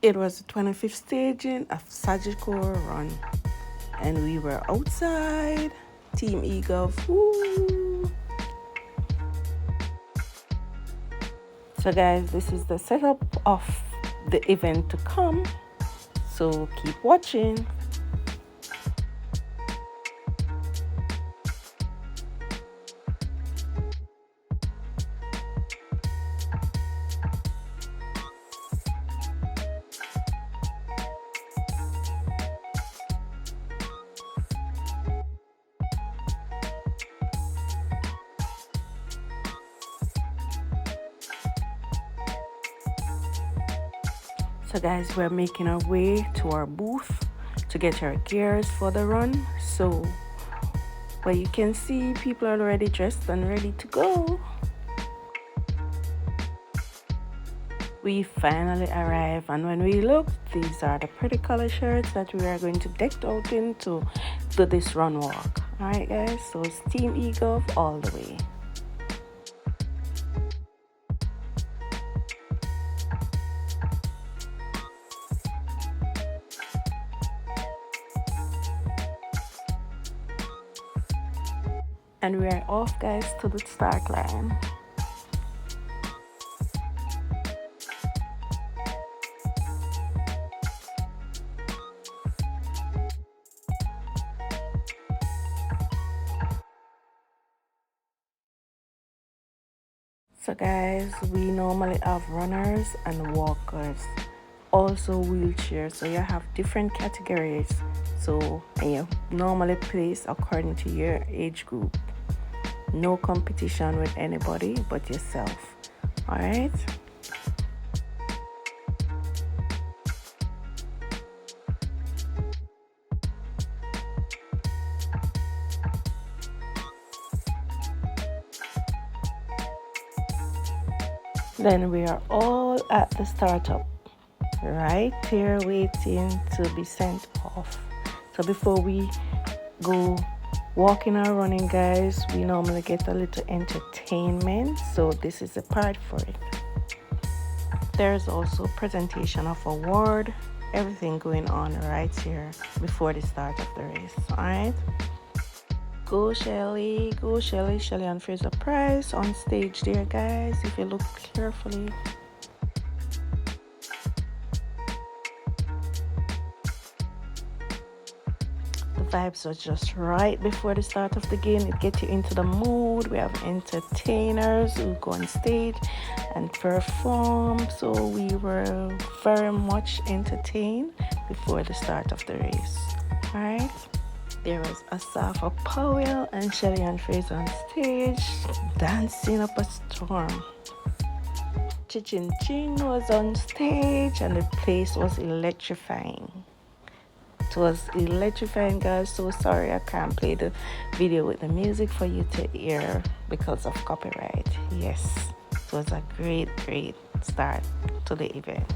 It was the 25th staging of Sagicor run, and we were outside. Team Eagle, woo! So guys, this is the setup of the event to come. So keep watching. So guys, we're making our way to our booth to get our gears for the run. So where you can see people are already dressed and ready to go. We finally arrived, and when we look, these are the pretty color shirts that we are going to deck out into do this run walk. Alright guys, so it's Team Eagle all the way. And we are off guys to the start line. So guys, we normally have runners and walkers, also wheelchairs, so you have different categories. So and you normally place according to your age group. No competition with anybody but yourself. All right. Then we are all at the startup, right here waiting to be sent off. So before we go walking or running guys, we normally get a little entertainment, so this is a part for it. There's also presentation of award, everything going on right here before the start of the race. All right, go Shelly and Fraser Price on stage there guys, if you look carefully. Vibes are just right before the start of the game. It gets you into the mood. We have entertainers who go on stage and perform, so we were very much entertained before the start of the race. All right, there was Asafa Powell and Shelly and Fraser on stage dancing up a storm. Chichin Chin was on stage and the place was electrifying. It was electrifying guys, so sorry I can't play the video with the music for you to hear because of copyright. Yes, it was a great start to the event.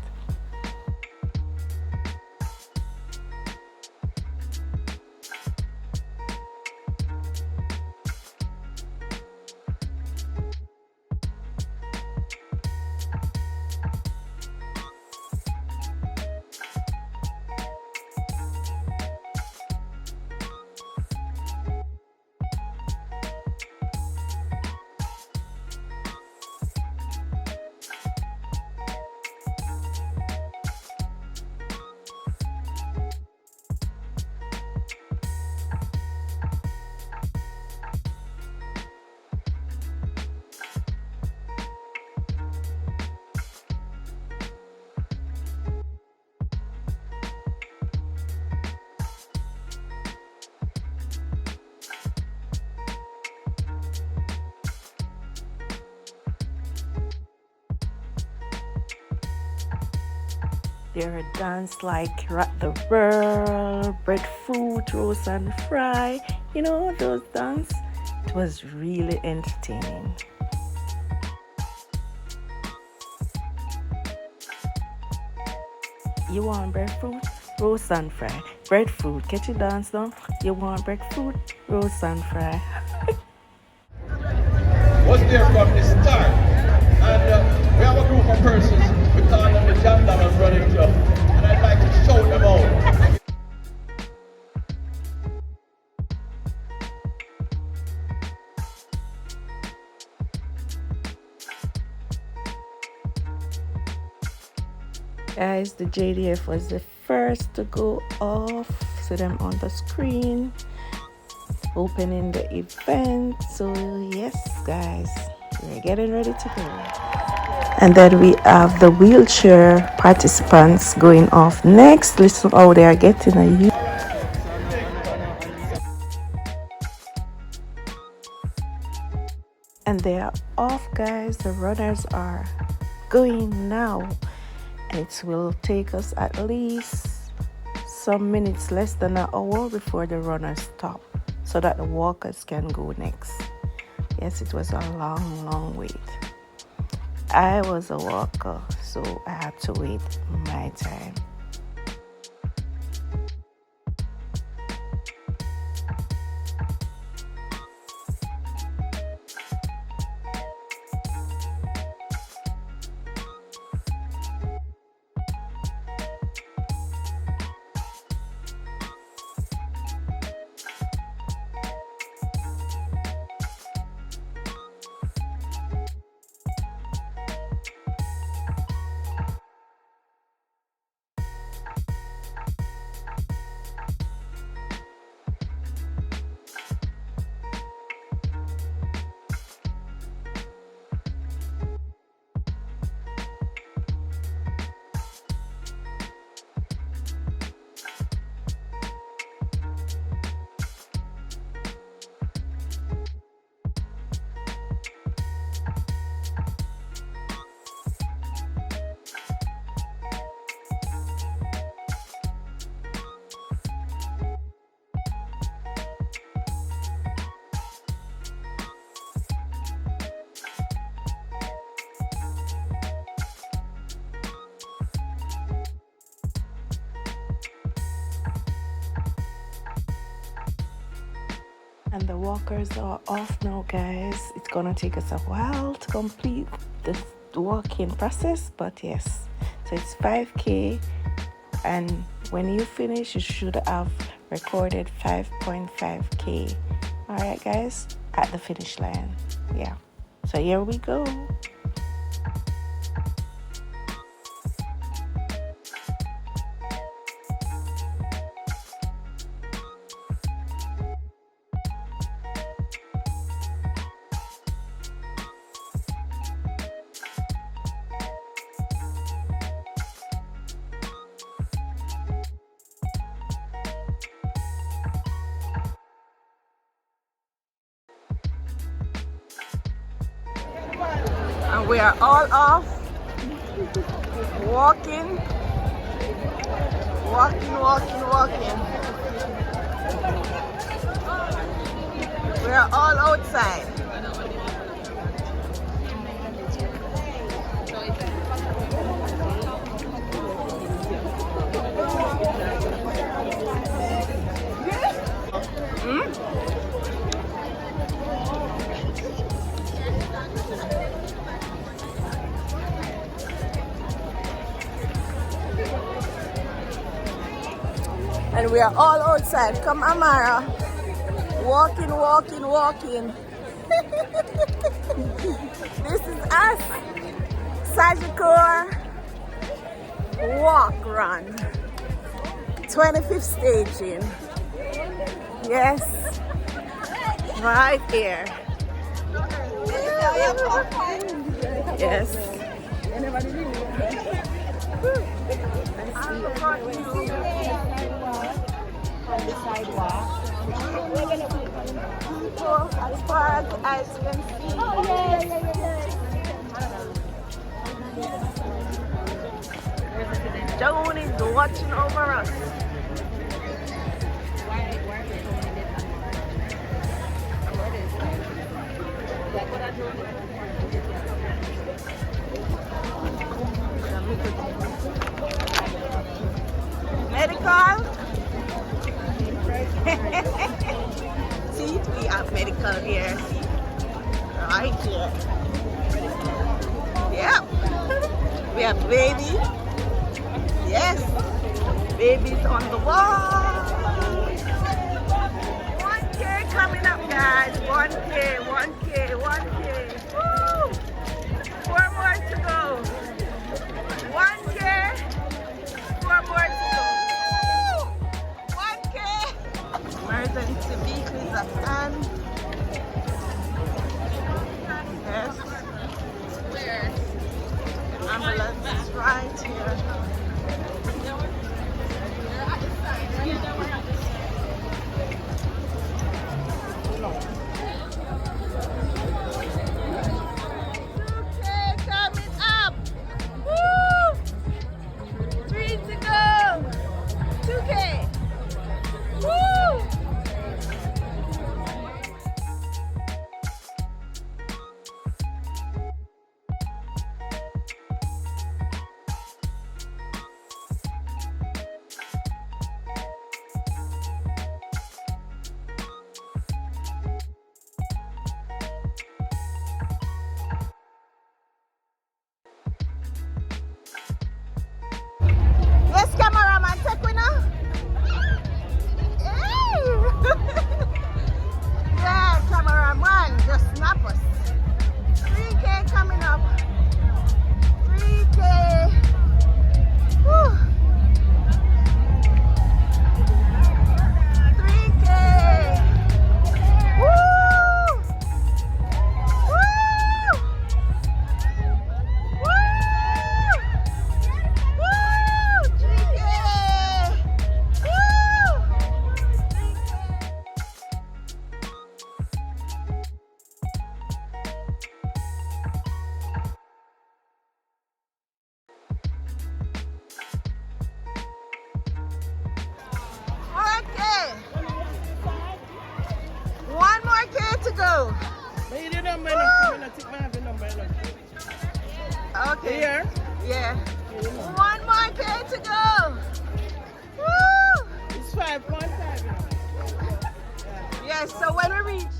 There a dance like Rock the World, Breadfruit, Roast and Fry, you know those dance. It was really entertaining. You want breadfruit, roast and fry. Breadfruit, catch your dance down. You want breadfruit, roast and fry. Was there from the start, and we have a group of persons we call them the John Donald running club. Guys, the JDF was the first to go off. So them on the screen opening the event. So yes, guys, we're getting ready to go. And then we have the wheelchair participants going off next. Listen how they are getting a and they are off, guys. The runners are going now, and it will take us at least some minutes, less than an hour, before the runners stop so that the walkers can go next. Yes, it was a long wait. I was a walker, so I had to wait my time. And the walkers are off now, guys. It's gonna take us a while to complete the walking process, but yes. So it's 5K, and when you finish, you should have recorded 5.5K. All right, guys, at the finish line. Yeah. So here we go. And we are all off, walking. We are all outside. And we are all outside. Come, Amara. Walking. This is us. Sagicor walk run. 25th staging. Yes. Right here. Yes. On the sidewalk. As far as the eyes can see. Oh, yeah. Joan is watching over us. Medical. See, we have medical here. Right here. Yeah. We have baby. Yes. Baby's on the wall. 1K coming up, guys. 1K. Woo! 4 more to go. 1K. go. May the number, the number. Okay. Here. Yeah. 1 more K to go. Woo! It's 5.5. Yes, so when we reach.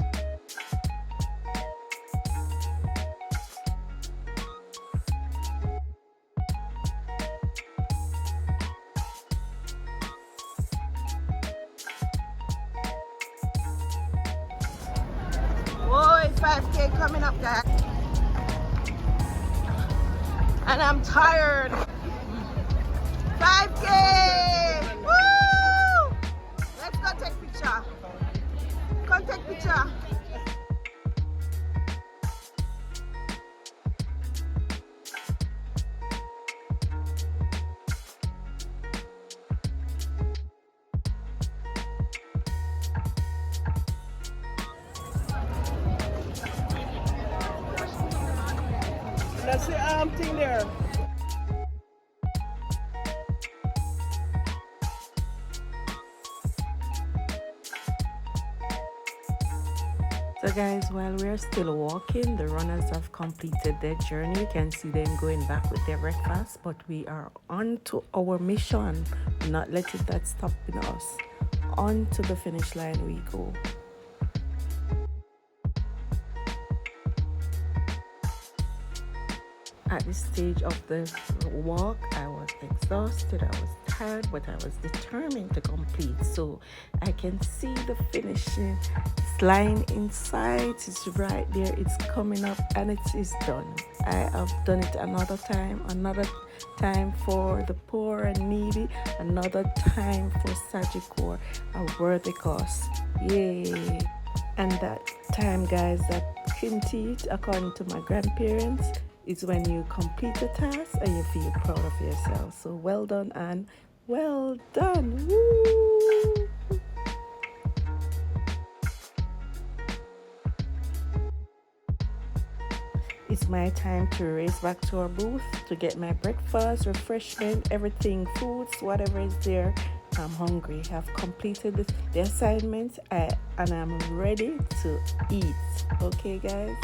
Whoa, 5K coming up, guys. And I'm tired. 5K! Woo! Let's go take picture. Come take picture. That's the thing there. So guys, while we're still walking, the runners have completed their journey. You can see them going back with their breakfast, but we are on to our mission, not letting that stop us. On to the finish line we go. At this stage of the walk, I was exhausted, I was tired, but I was determined to complete. So I can see the finishing line in sight. It's right there, it's coming up, and it is done. I have done it another time for the poor and needy, another time for Sagicor, a worthy cause. Yay! And that time, guys, that quintette, according to my grandparents, is when you complete a task and you feel proud of yourself. So well done, and well done. Woo! It's my time to race back to our booth to get my breakfast, refreshment, everything, foods, whatever is there. I'm hungry. I've completed the assignment and I'm ready to eat. Okay, guys?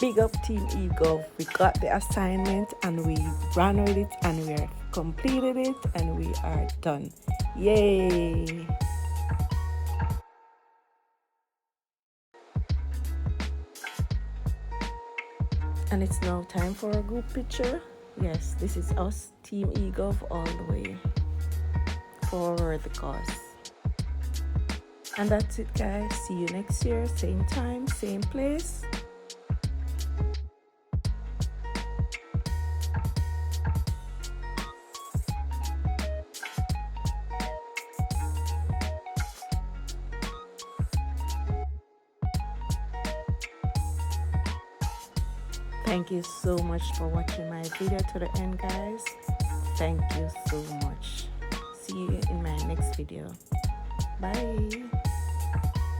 Big up Team eGov. We got the assignment and we ran with it and we completed it and we are done. Yay! And it's now time for a group picture. Yes, this is us, Team eGov, all the way for the cause. And that's it, guys. See you next year, same time, same place. Thank you so much for watching my video to the end, guys. Thank you so much. See you in my next video. Bye.